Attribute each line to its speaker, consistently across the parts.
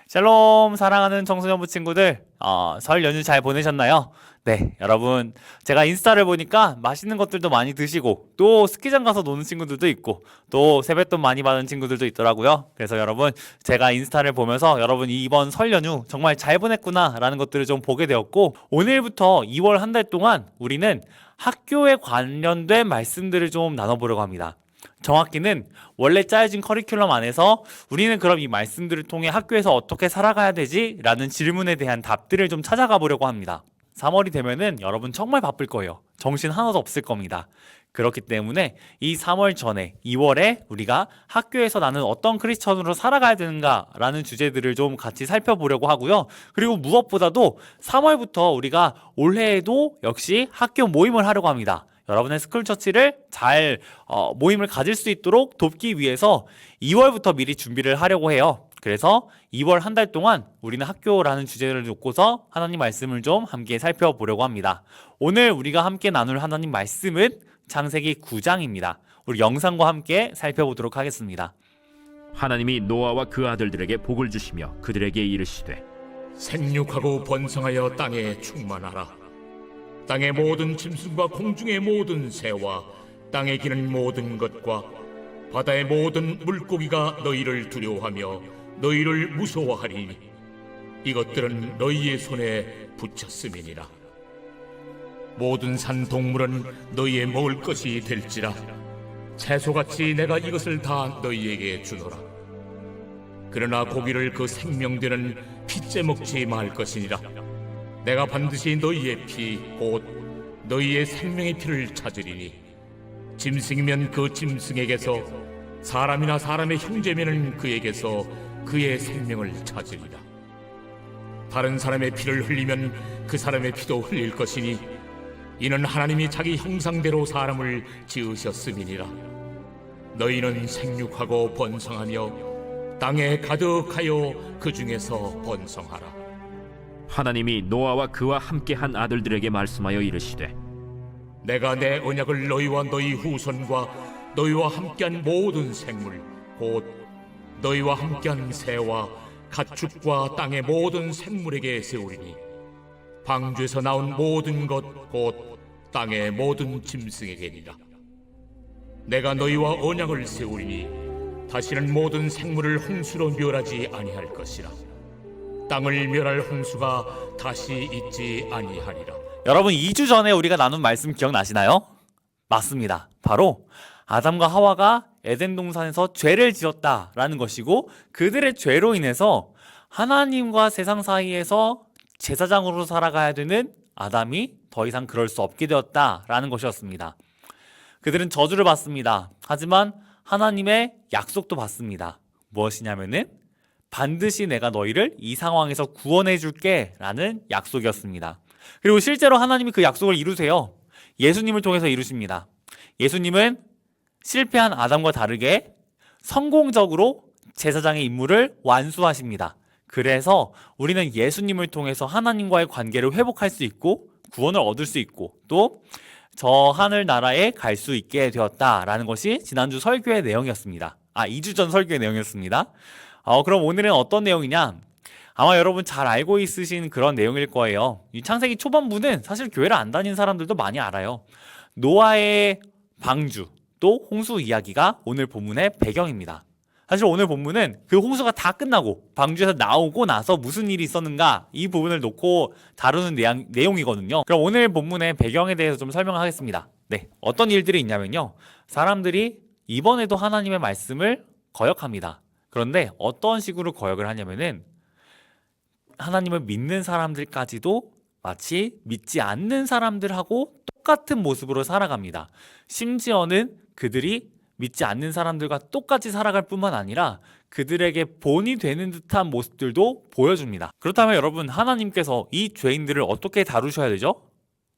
Speaker 1: 샬롬 사랑하는 청소년부 친구들, 설 연휴 잘 보내셨나요? 네, 여러분, 제가 인스타를 보니까 맛있는 것들도 많이 드시고 또 스키장 가서 노는 친구들도 있고 또 세뱃돈 많이 받은 친구들도 있더라고요. 그래서 여러분, 제가 인스타를 보면서 여러분 이번 설 연휴 정말 잘 보냈구나 라는 것들을 좀 보게 되었고, 오늘부터 2월 한 달 동안 우리는 학교에 관련된 말씀들을 좀 나눠보려고 합니다. 정확히는 원래 짜여진 커리큘럼 안에서 우리는 그럼 이 말씀들을 통해 학교에서 어떻게 살아가야 되지? 라는 질문에 대한 답들을 좀 찾아가 보려고 합니다. 3월이 되면은 여러분 정말 바쁠 거예요. 정신 하나도 없을 겁니다. 그렇기 때문에 이 3월 전에 2월에 우리가 학교에서 나는 어떤 크리스천으로 살아가야 되는가 라는 주제들을 좀 같이 살펴보려고 하고요. 그리고 무엇보다도 3월부터 우리가 올해에도 역시 학교 모임을 하려고 합니다. 여러분의 스쿨처치를 잘 모임을 가질 수 있도록 돕기 위해서 2월부터 미리 준비를 하려고 해요. 그래서 2월 한 달 동안 우리는 학교라는 주제를 놓고서 하나님 말씀을 좀 함께 살펴보려고 합니다. 오늘 우리가 함께 나눌 하나님 말씀은 창세기 9장입니다. 우리 영상과 함께 살펴보도록 하겠습니다.
Speaker 2: 하나님이 노아와 그 아들들에게 복을 주시며 그들에게 이르시되
Speaker 3: 생육하고 번성하여 땅에 충만하라. 땅의 모든 짐승과 공중의 모든 새와 땅에 기는 모든 것과 바다의 모든 물고기가 너희를 두려워하며 너희를 무서워하리니 이것들은 너희의 손에 붙였음이니라. 모든 산 동물은 너희의 먹을 것이 될지라. 채소같이 내가 이것을 다 너희에게 주노라. 그러나 고기를 그 생명되는 피째 먹지 말 것이니라. 내가 반드시 너희의 피 곧 너희의 생명의 피를 찾으리니 짐승이면 그 짐승에게서 사람이나 사람의 형제면은 그에게서 그의 생명을 찾으리라. 다른 사람의 피를 흘리면 그 사람의 피도 흘릴 것이니 이는 하나님이 자기 형상대로 사람을 지으셨음이니라. 너희는 생육하고 번성하며 땅에 가득하여 그 중에서 번성하라.
Speaker 2: 하나님이 노아와 그와 함께한 아들들에게 말씀하여 이르시되
Speaker 3: 내가 내 언약을 너희와 너희 후손과 너희와 함께한 모든 생물 곧 너희와 함께한 새와 가축과 땅의 모든 생물에게 세우리니 방주에서 나온 모든 것 곧 땅의 모든 짐승에게니라. 내가 너희와 언약을 세우리니 다시는 모든 생물을 홍수로 멸하지 아니할 것이라. 땅을 멸할 홍수가 다시 있지 아니하리라.
Speaker 1: 여러분 2주 전에 우리가 나눈 말씀 기억나시나요? 맞습니다. 바로 아담과 하와가 에덴 동산에서 죄를 지었다라는 것이고, 그들의 죄로 인해서 하나님과 세상 사이에서 제사장으로 살아가야 되는 아담이 더 이상 그럴 수 없게 되었다라는 것이었습니다. 그들은 저주를 받습니다. 하지만 하나님의 약속도 받습니다. 무엇이냐면은 반드시 내가 너희를 이 상황에서 구원해 줄게 라는 약속이었습니다. 그리고 실제로 하나님이 그 약속을 이루세요. 예수님을 통해서 이루십니다. 예수님은 실패한 아담과 다르게 성공적으로 제사장의 임무를 완수하십니다. 그래서 우리는 예수님을 통해서 하나님과의 관계를 회복할 수 있고 구원을 얻을 수 있고 또 저 하늘 나라에 갈 수 있게 되었다라는 것이 지난주 설교의 내용이었습니다. 2주 전 설교의 내용이었습니다. 그럼 오늘은 어떤 내용이냐? 아마 여러분 잘 알고 있으신 그런 내용일 거예요. 이 창세기 초반부는 사실 교회를 안 다닌 사람들도 많이 알아요. 노아의 방주 또 홍수 이야기가 오늘 본문의 배경입니다. 사실 오늘 본문은 그 홍수가 다 끝나고 방주에서 나오고 나서 무슨 일이 있었는가 이 부분을 놓고 다루는 내용이거든요. 그럼 오늘 본문의 배경에 대해서 좀 설명하겠습니다. 네, 어떤 일들이 있냐면요, 사람들이 이번에도 하나님의 말씀을 거역합니다. 그런데 어떤 식으로 거역을 하냐면은 하나님을 믿는 사람들까지도 마치 믿지 않는 사람들하고 똑같은 모습으로 살아갑니다. 심지어는 그들이 믿지 않는 사람들과 똑같이 살아갈 뿐만 아니라 그들에게 본이 되는 듯한 모습들도 보여줍니다. 그렇다면 여러분, 하나님께서 이 죄인들을 어떻게 다루셔야 되죠?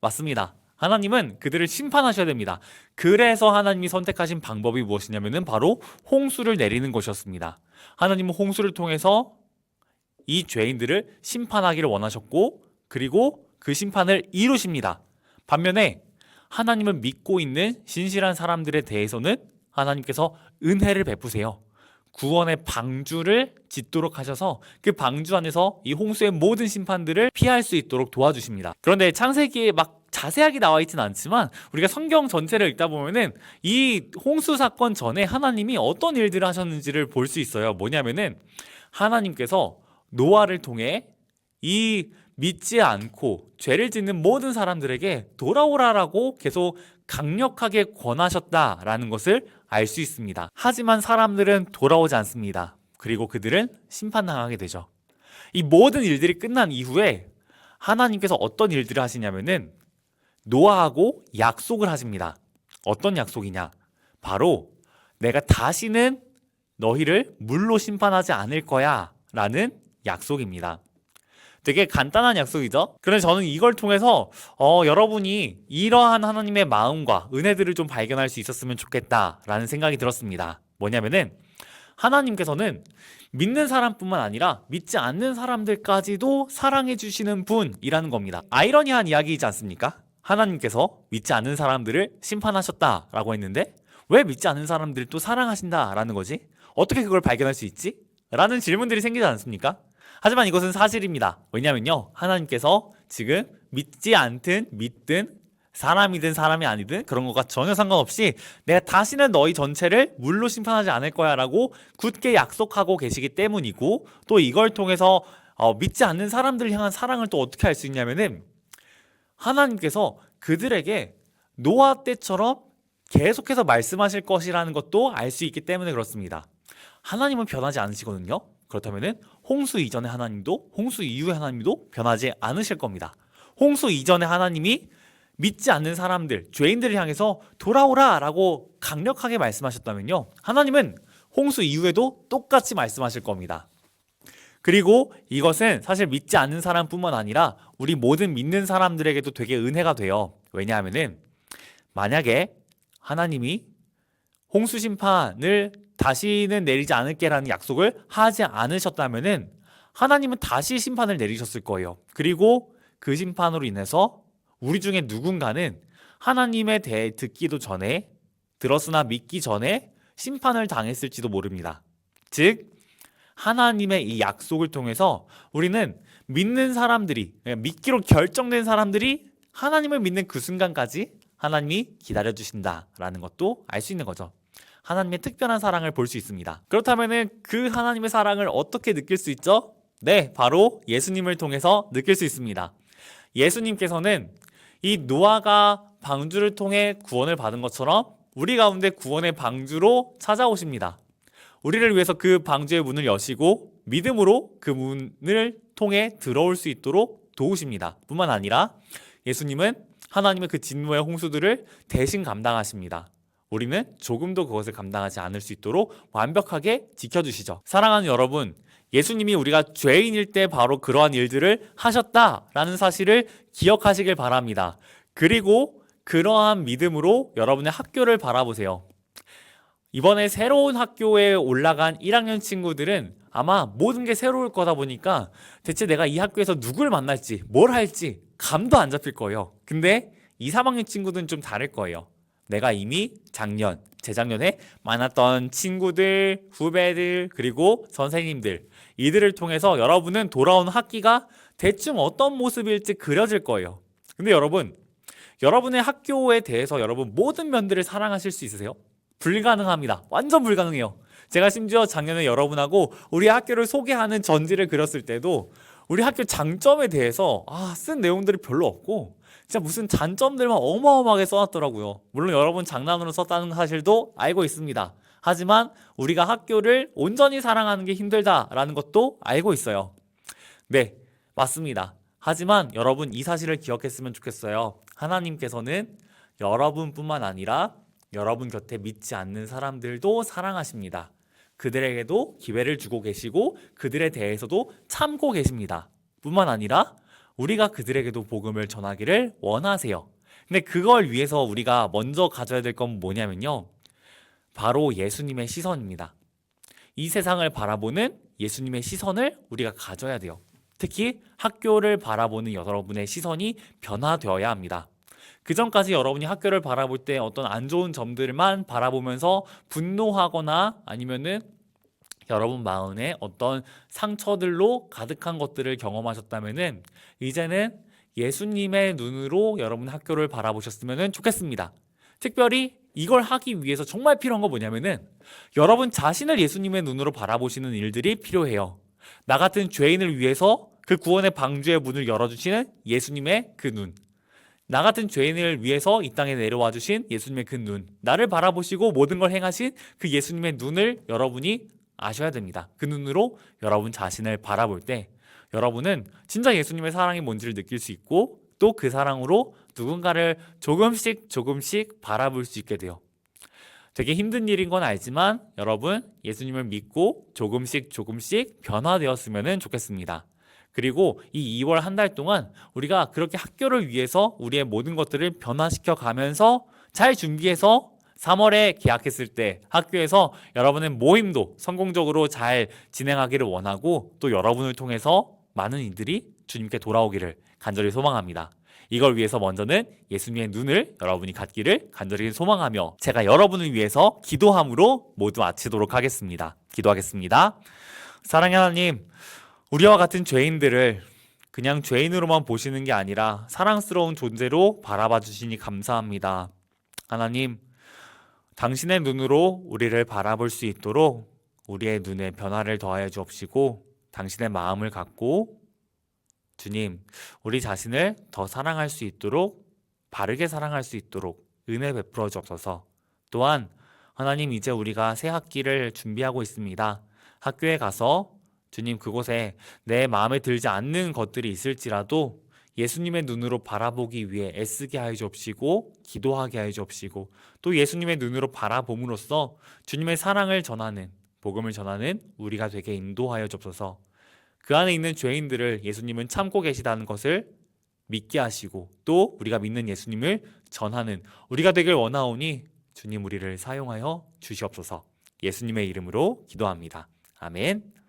Speaker 1: 맞습니다. 하나님은 그들을 심판하셔야 됩니다. 그래서 하나님이 선택하신 방법이 무엇이냐면은 바로 홍수를 내리는 것이었습니다. 하나님은 홍수를 통해서 이 죄인들을 심판하기를 원하셨고, 그리고 그 심판을 이루십니다. 반면에 하나님을 믿고 있는 신실한 사람들에 대해서는 하나님께서 은혜를 베푸세요. 구원의 방주를 짓도록 하셔서 그 방주 안에서 이 홍수의 모든 심판들을 피할 수 있도록 도와주십니다. 그런데 창세기에 막 자세하게 나와 있지는 않지만 우리가 성경 전체를 읽다 보면은 이 홍수 사건 전에 하나님이 어떤 일들을 하셨는지를 볼 수 있어요. 뭐냐면은 하나님께서 노아를 통해 이 믿지 않고 죄를 짓는 모든 사람들에게 돌아오라라고 계속 강력하게 권하셨다라는 것을 알 수 있습니다. 하지만 사람들은 돌아오지 않습니다. 그리고 그들은 심판당하게 되죠. 이 모든 일들이 끝난 이후에 하나님께서 어떤 일들을 하시냐면은 노아하고 약속을 하십니다. 어떤 약속이냐? 바로 내가 다시는 너희를 물로 심판하지 않을 거야 라는 약속입니다. 되게 간단한 약속이죠. 그런데 저는 이걸 통해서 여러분이 이러한 하나님의 마음과 은혜들을 좀 발견할 수 있었으면 좋겠다라는 생각이 들었습니다. 뭐냐면은 하나님께서는 믿는 사람뿐만 아니라 믿지 않는 사람들까지도 사랑해 주시는 분이라는 겁니다. 아이러니한 이야기이지 않습니까? 하나님께서 믿지 않는 사람들을 심판하셨다라고 했는데 왜 믿지 않는 사람들을 또 사랑하신다라는 거지? 어떻게 그걸 발견할 수 있지? 라는 질문들이 생기지 않습니까? 하지만 이것은 사실입니다. 왜냐면요, 하나님께서 지금 믿지 않든 믿든 사람이든 사람이 아니든 그런 것과 전혀 상관없이 내가 다시는 너희 전체를 물로 심판하지 않을 거야 라고 굳게 약속하고 계시기 때문이고, 또 이걸 통해서 믿지 않는 사람들을 향한 사랑을 또 어떻게 할 수 있냐면은 하나님께서 그들에게 노아 때처럼 계속해서 말씀하실 것이라는 것도 알 수 있기 때문에 그렇습니다. 하나님은 변하지 않으시거든요. 그렇다면 홍수 이전의 하나님도 홍수 이후의 하나님도 변하지 않으실 겁니다. 홍수 이전의 하나님이 믿지 않는 사람들, 죄인들을 향해서 돌아오라 라고 강력하게 말씀하셨다면요, 하나님은 홍수 이후에도 똑같이 말씀하실 겁니다. 그리고 이것은 사실 믿지 않는 사람뿐만 아니라 우리 모든 믿는 사람들에게도 되게 은혜가 돼요. 왜냐하면은 만약에 하나님이 홍수 심판을 다시는 내리지 않을게라는 약속을 하지 않으셨다면은 하나님은 다시 심판을 내리셨을 거예요. 그리고 그 심판으로 인해서 우리 중에 누군가는 하나님에 대해 듣기도 전에, 들었으나 믿기 전에 심판을 당했을지도 모릅니다. 즉 하나님의 이 약속을 통해서 우리는 믿는 사람들이, 믿기로 결정된 사람들이 하나님을 믿는 그 순간까지 하나님이 기다려주신다라는 것도 알 수 있는 거죠. 하나님의 특별한 사랑을 볼 수 있습니다. 그렇다면 그 하나님의 사랑을 어떻게 느낄 수 있죠? 네, 바로 예수님을 통해서 느낄 수 있습니다. 예수님께서는 이 노아가 방주를 통해 구원을 받은 것처럼 우리 가운데 구원의 방주로 찾아오십니다. 우리를 위해서 그 방주의 문을 여시고 믿음으로 그 문을 통해 들어올 수 있도록 도우십니다. 뿐만 아니라 예수님은 하나님의 그 진노의 홍수들을 대신 감당하십니다. 우리는 조금도 그것을 감당하지 않을 수 있도록 완벽하게 지켜주시죠. 사랑하는 여러분, 예수님이 우리가 죄인일 때 바로 그러한 일들을 하셨다라는 사실을 기억하시길 바랍니다. 그리고 그러한 믿음으로 여러분의 학교를 바라보세요. 이번에 새로운 학교에 올라간 1학년 친구들은 아마 모든 게 새로울 거다 보니까 대체 내가 이 학교에서 누굴 만날지, 뭘 할지 감도 안 잡힐 거예요. 근데 2, 3학년 친구들은 좀 다를 거예요. 내가 이미 작년, 재작년에 만났던 친구들, 후배들, 그리고 선생님들, 이들을 통해서 여러분은 돌아온 학기가 대충 어떤 모습일지 그려질 거예요. 근데 여러분, 여러분의 학교에 대해서 여러분 모든 면들을 사랑하실 수 있으세요? 불가능합니다. 완전 불가능해요. 제가 심지어 작년에 여러분하고 우리 학교를 소개하는 전지를 그렸을 때도 우리 학교 장점에 대해서 쓴 내용들이 별로 없고 진짜 무슨 단점들만 어마어마하게 써놨더라고요. 물론 여러분 장난으로 썼다는 사실도 알고 있습니다. 하지만 우리가 학교를 온전히 사랑하는 게 힘들다라는 것도 알고 있어요. 네, 맞습니다. 하지만 여러분 이 사실을 기억했으면 좋겠어요. 하나님께서는 여러분뿐만 아니라 여러분 곁에 믿지 않는 사람들도 사랑하십니다. 그들에게도 기회를 주고 계시고 그들에 대해서도 참고 계십니다. 뿐만 아니라 우리가 그들에게도 복음을 전하기를 원하세요. 근데 그걸 위해서 우리가 먼저 가져야 될 건 뭐냐면요, 바로 예수님의 시선입니다. 이 세상을 바라보는 예수님의 시선을 우리가 가져야 돼요. 특히 학교를 바라보는 여러분의 시선이 변화되어야 합니다. 그 전까지 여러분이 학교를 바라볼 때 어떤 안 좋은 점들만 바라보면서 분노하거나 아니면은 여러분 마음에 어떤 상처들로 가득한 것들을 경험하셨다면은 이제는 예수님의 눈으로 여러분 학교를 바라보셨으면 좋겠습니다. 특별히 이걸 하기 위해서 정말 필요한 거 뭐냐면은 여러분 자신을 예수님의 눈으로 바라보시는 일들이 필요해요. 나 같은 죄인을 위해서 그 구원의 방주의 문을 열어주시는 예수님의 그 눈. 나 같은 죄인을 위해서 이 땅에 내려와 주신 예수님의 그 눈. 나를 바라보시고 모든 걸 행하신 그 예수님의 눈을 여러분이 아셔야 됩니다. 그 눈으로 여러분 자신을 바라볼 때 여러분은 진짜 예수님의 사랑이 뭔지를 느낄 수 있고 또 그 사랑으로 누군가를 조금씩 바라볼 수 있게 돼요. 되게 힘든 일인 건 알지만 여러분 예수님을 믿고 조금씩 변화되었으면 좋겠습니다. 그리고 이 2월 한 달 동안 우리가 그렇게 학교를 위해서 우리의 모든 것들을 변화시켜 가면서 잘 준비해서 3월에 계약했을 때 학교에서 여러분의 모임도 성공적으로 잘 진행하기를 원하고 또 여러분을 통해서 많은 이들이 주님께 돌아오기를 간절히 소망합니다. 이걸 위해서 먼저는 예수님의 눈을 여러분이 갖기를 간절히 소망하며 제가 여러분을 위해서 기도함으로 모두 마치도록 하겠습니다. 기도하겠습니다. 사랑의 하나님, 우리와 같은 죄인들을 그냥 죄인으로만 보시는 게 아니라 사랑스러운 존재로 바라봐 주시니 감사합니다. 하나님, 당신의 눈으로 우리를 바라볼 수 있도록 우리의 눈에 변화를 더하여 주옵시고 당신의 마음을 갖고 주님, 우리 자신을 더 사랑할 수 있도록 바르게 사랑할 수 있도록 은혜 베풀어 주옵소서. 또한 하나님 이제 우리가 새 학기를 준비하고 있습니다. 학교에 가서 주님 그곳에 내 마음에 들지 않는 것들이 있을지라도 예수님의 눈으로 바라보기 위해 애쓰게 하여 주옵시고 기도하게 하여 주옵시고 또 예수님의 눈으로 바라봄으로써 주님의 사랑을 전하는 복음을 전하는 우리가 되게 인도하여 주옵소서. 그 안에 있는 죄인들을 예수님은 참고 계시다는 것을 믿게 하시고 또 우리가 믿는 예수님을 전하는 우리가 되길 원하오니 주님 우리를 사용하여 주시옵소서. 예수님의 이름으로 기도합니다. 아멘.